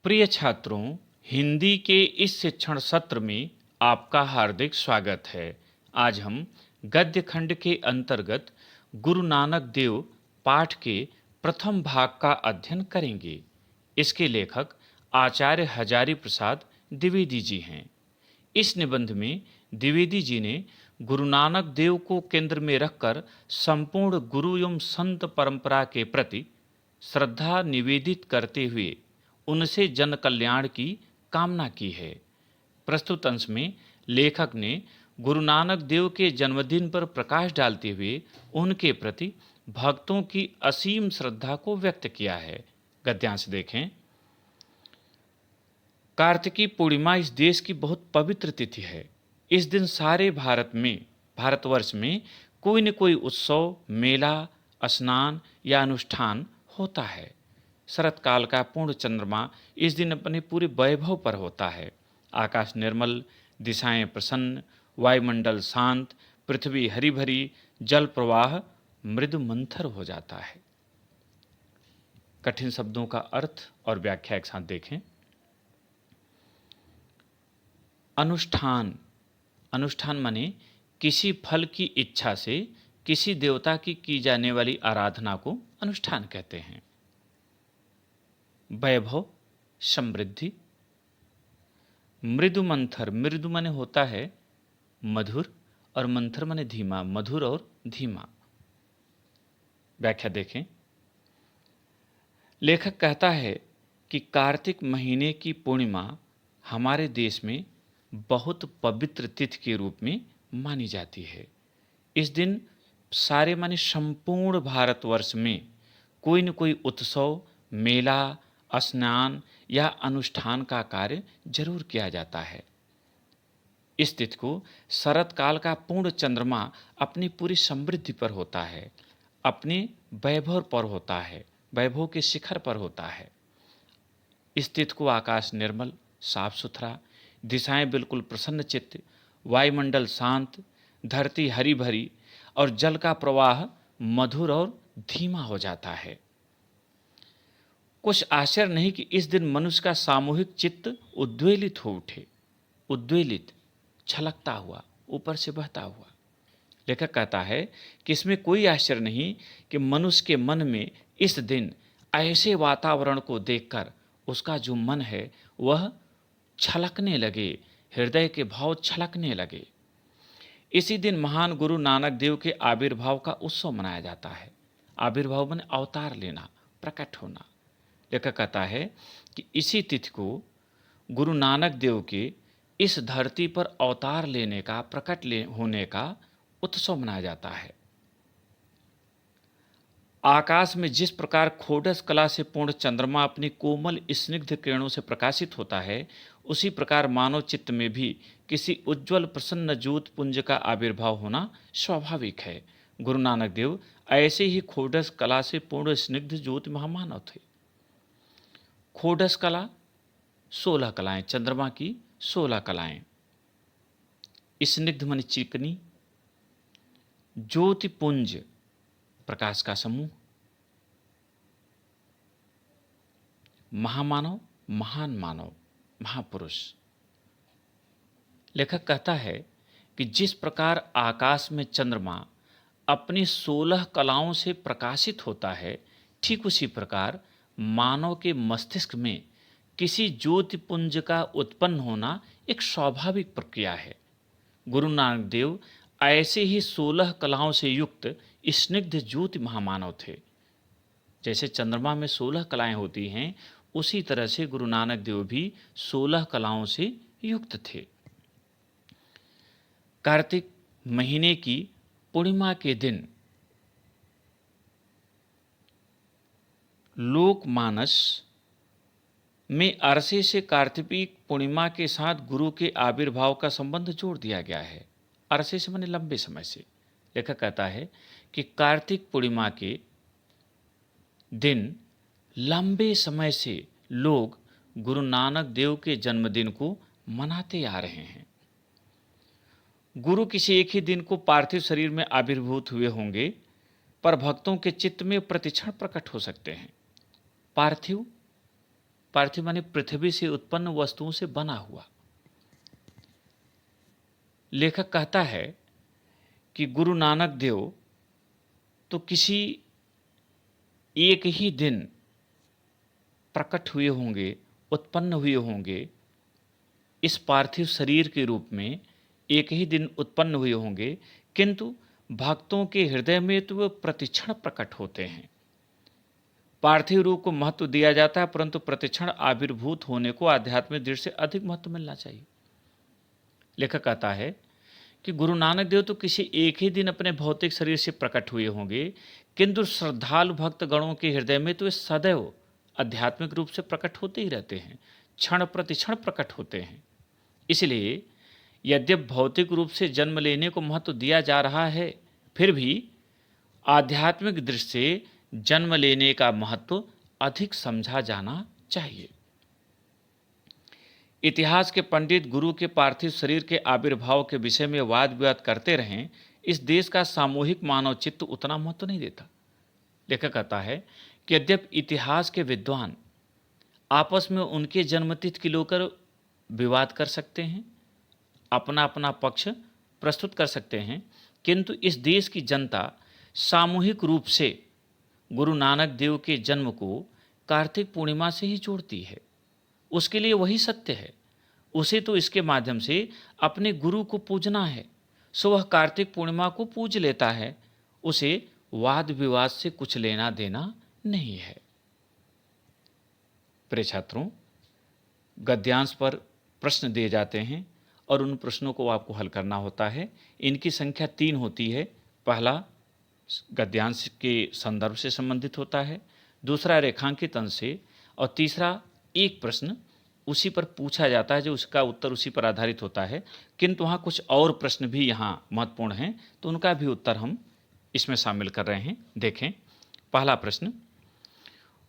प्रिय छात्रों, हिंदी के इस शिक्षण सत्र में आपका हार्दिक स्वागत है। आज हम गद्य खंड के अंतर्गत गुरु नानक देव पाठ के प्रथम भाग का अध्ययन करेंगे। इसके लेखक आचार्य हजारी प्रसाद द्विवेदी जी हैं। इस निबंध में द्विवेदी जी ने गुरु नानक देव को केंद्र में रखकर संपूर्ण गुरु एवं संत परंपरा के प्रति श्रद्धा निवेदित करते हुए उनसे जन कल्याण की कामना की है। प्रस्तुत अंश में लेखक ने गुरु नानक देव के जन्मदिन पर प्रकाश डालते हुए उनके प्रति भक्तों की असीम श्रद्धा को व्यक्त किया है। गद्यांश देखें। कार्तिकी पूर्णिमा इस देश की बहुत पवित्र तिथि है। इस दिन सारे भारतवर्ष में कोई न कोई उत्सव, मेला, स्नान या अनुष्ठान होता है। शरत काल का पूर्ण चंद्रमा इस दिन अपने पूरे वैभव पर होता है। आकाश निर्मल, दिशाएं प्रसन्न, वायुमंडल शांत, पृथ्वी हरी भरी, जल प्रवाह मृदु मंथर हो जाता है। कठिन शब्दों का अर्थ और व्याख्या एक साथ देखें। अनुष्ठान माने किसी फल की इच्छा से किसी देवता की जाने वाली आराधना को अनुष्ठान कहते हैं। वैभव, समृद्धि। मृदु मंथर, मृदु माने होता है मधुर और मंथर माने धीमा, मधुर और धीमा। व्याख्या देखें। लेखक कहता है कि कार्तिक महीने की पूर्णिमा हमारे देश में बहुत पवित्र तिथि के रूप में मानी जाती है। इस दिन सारे माने संपूर्ण भारतवर्ष में कोई न कोई उत्सव, मेला, स्नान या अनुष्ठान का कार्य जरूर किया जाता है। इस तिथि को शरत काल का पूर्ण चंद्रमा अपनी पूरी समृद्धि पर होता है, अपने वैभव पर होता है, वैभव के शिखर पर होता है। इस तिथि को आकाश निर्मल, साफ सुथरा, दिशाएं बिल्कुल प्रसन्न चित्त, वायुमंडल शांत, धरती हरी भरी और जल का प्रवाह मधुर और धीमा हो जाता है। कुछ आश्चर्य नहीं कि इस दिन मनुष्य का सामूहिक चित्त उद्वेलित हो उठे। उद्वेलित, छलकता हुआ, ऊपर से बहता हुआ। लेखक कहता है कि इसमें कोई आश्चर्य नहीं कि मनुष्य के मन में इस दिन ऐसे वातावरण को देखकर उसका जो मन है वह छलकने लगे, हृदय के भाव छलकने लगे। इसी दिन महान गुरु नानक देव के आविर्भाव का उत्सव मनाया जाता है। आविर्भाव माने अवतार लेना, प्रकट होना। लेखक कहता है कि इसी तिथि को गुरु नानक देव के इस धरती पर अवतार लेने का, होने का उत्सव मनाया जाता है। आकाश में जिस प्रकार खोडस कला से पूर्ण चंद्रमा अपनी कोमल स्निग्ध किरणों से प्रकाशित होता है, उसी प्रकार मानव चित्त में भी किसी उज्जवल प्रसन्न ज्योत पुंज का आविर्भाव होना स्वाभाविक है। गुरु नानक देव ऐसे ही खोडस कला से पूर्ण स्निग्ध ज्योति महामानव थे। खोडस कला 16 कलाएं, चंद्रमा की 16 कलाएं। स्निग्ध मन चिकनी, ज्योतिपुंज प्रकाश का समूह, महामानव, महान मानव, महापुरुष। लेखक कहता है कि जिस प्रकार आकाश में चंद्रमा अपनी 16 कलाओं से प्रकाशित होता है, ठीक उसी प्रकार मानव के मस्तिष्क में किसी ज्योतिपुंज का उत्पन्न होना एक स्वाभाविक प्रक्रिया है। गुरु नानक देव ऐसे ही 16 कलाओं से युक्त स्निग्ध ज्योति महामानव थे। जैसे चंद्रमा में 16 कलाएं होती हैं, उसी तरह से गुरु नानक देव भी 16 कलाओं से युक्त थे। कार्तिक महीने की पूर्णिमा के दिन लोकमानस में अरसे से कार्तिक पूर्णिमा के साथ गुरु के आविर्भाव का संबंध जोड़ दिया गया है। अरसे से माने लंबे समय से। लेखक कहता है कि कार्तिक पूर्णिमा के दिन लंबे समय से लोग गुरु नानक देव के जन्मदिन को मनाते आ रहे हैं। गुरु किसी एक ही दिन को पार्थिव शरीर में आविर्भूत हुए होंगे, पर भक्तों के चित्त में प्रतिक्षण प्रकट हो सकते हैं। पार्थिव पार्थिव माने पृथ्वी से उत्पन्न वस्तुओं से बना हुआ। लेखक कहता है कि गुरु नानक देव तो किसी एक ही दिन प्रकट हुए होंगे, उत्पन्न हुए होंगे, इस पार्थिव शरीर के रूप में एक ही दिन उत्पन्न हुए होंगे, किंतु भक्तों के हृदय में तो वे प्रतिक्षण प्रकट होते हैं। पार्थिव रूप को महत्व दिया जाता है, परंतु प्रतिक्षण आविर्भूत होने को आध्यात्मिक दृष्टि से अधिक महत्व मिलना चाहिए। लेखक कहता है कि गुरु नानक देव तो किसी एक ही दिन अपने भौतिक शरीर से प्रकट हुए होंगे, किंतु श्रद्धालु भक्त गणों के हृदय में तो वे सदैव आध्यात्मिक रूप से प्रकट होते ही रहते हैं, क्षण प्रतिक्षण प्रकट होते हैं। इसलिए यद्यपि भौतिक रूप से जन्म लेने को महत्व दिया जा रहा है, फिर भी आध्यात्मिक दृष्टि से जन्म लेने का महत्व अधिक समझा जाना चाहिए। इतिहास के पंडित गुरु के पार्थिव शरीर के आविर्भाव के विषय में वाद विवाद करते रहें, इस देश का सामूहिक मानव चित्त उतना महत्व नहीं देता। लेखक कहता है कि यद्यपि इतिहास के विद्वान आपस में उनके जन्मतिथि को लेकर विवाद कर सकते हैं, अपना अपना पक्ष प्रस्तुत कर सकते हैं, किंतु इस देश की जनता सामूहिक रूप से गुरु नानक देव के जन्म को कार्तिक पूर्णिमा से ही जोड़ती है। उसके लिए वही सत्य है, उसे तो इसके माध्यम से अपने गुरु को पूजना है, सो वह कार्तिक पूर्णिमा को पूज लेता है, उसे वाद विवाद से कुछ लेना देना नहीं है। प्रिय छात्रों, गद्यांश पर प्रश्न दिए जाते हैं और उन प्रश्नों को आपको हल करना होता है। इनकी संख्या 3 होती है। पहला गद्यांश के संदर्भ से संबंधित होता है, दूसरा रेखांकित अंश से, और तीसरा एक प्रश्न उसी पर पूछा जाता है जो उसका उत्तर उसी पर आधारित होता है, किंतु वहाँ कुछ और प्रश्न भी यहाँ महत्वपूर्ण हैं, तो उनका भी उत्तर हम इसमें शामिल कर रहे हैं। देखें, पहला प्रश्न,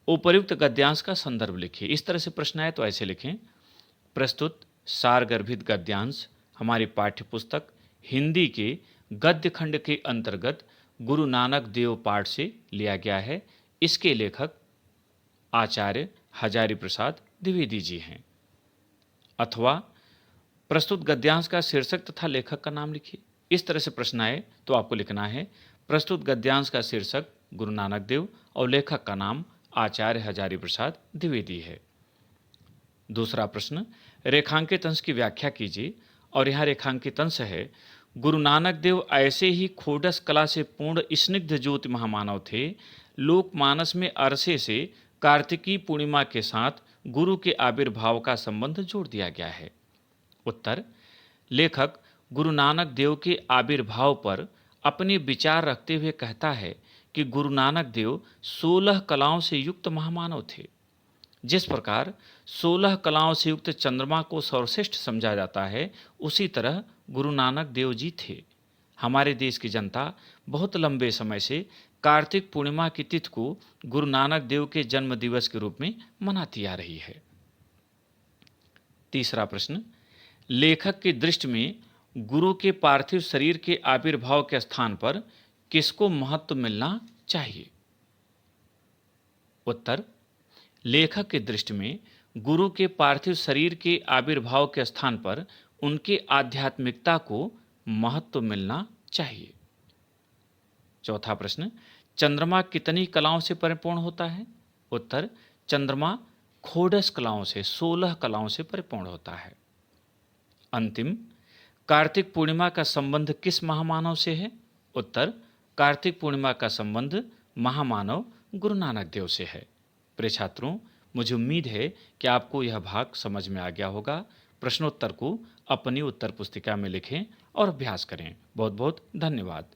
उपर्युक्त गद्यांश का संदर्भ लिखिए। इस तरह से प्रश्न आए तो ऐसे लिखें, प्रस्तुत सारगर्भित गद्यांश हमारी पाठ्यपुस्तक हिंदी के गद्य खंड के अंतर्गत गुरु नानक देव पाठ से लिया गया है। इसके लेखक आचार्य हजारी प्रसाद द्विवेदी जी हैं। अथवा प्रस्तुत गद्यांश का शीर्षक तथा लेखक का नाम लिखिए। इस तरह से प्रश्न आए तो आपको लिखना है, प्रस्तुत गद्यांश का शीर्षक गुरु नानक देव और लेखक का नाम आचार्य हजारी प्रसाद द्विवेदी है। दूसरा प्रश्न, रेखांकित अंश की व्याख्या कीजिए। और यहाँ रेखांकित अंश है, गुरु नानक देव ऐसे ही खोडस कला से पूर्ण स्निग्ध ज्योति महामानव थे। लोकमानस में अरसे से कार्तिकी पूर्णिमा के साथ गुरु के आविर्भाव का संबंध जोड़ दिया गया है। उत्तर, लेखक गुरु नानक देव के आविर्भाव पर अपने विचार रखते हुए कहता है कि गुरु नानक देव 16 कलाओं से युक्त महामानव थे। जिस प्रकार 16 कलाओं से युक्त चंद्रमा को सर्वश्रेष्ठ समझा जाता है, उसी तरह गुरु नानक देव जी थे। हमारे देश की जनता बहुत लंबे समय से कार्तिक पूर्णिमा की तिथि को गुरु नानक देव के जन्म दिवस के रूप में मनाती आ रही है। तीसरा प्रश्न, लेखक की दृष्टि में गुरु के पार्थिव शरीर के आविर्भाव के स्थान पर किसको महत्व मिलना चाहिए? उत्तर, लेखक की दृष्टि में गुरु के पार्थिव शरीर के आविर्भाव के स्थान पर उनके आध्यात्मिकता को महत्व मिलना चाहिए। चौथा प्रश्न, चंद्रमा कितनी कलाओं से परिपूर्ण होता है? उत्तर, चंद्रमा खोडस कलाओं से 16 कलाओं से परिपूर्ण होता है। अंतिम, कार्तिक पूर्णिमा का संबंध किस महामानव से है? उत्तर, कार्तिक पूर्णिमा का संबंध महामानव गुरु नानक देव से है। प्रिय छात्रों, मुझे उम्मीद है कि आपको यह भाग समझ में आ गया होगा। प्रश्नोत्तर को अपनी उत्तर पुस्तिका में लिखें और अभ्यास करें। बहुत बहुत धन्यवाद।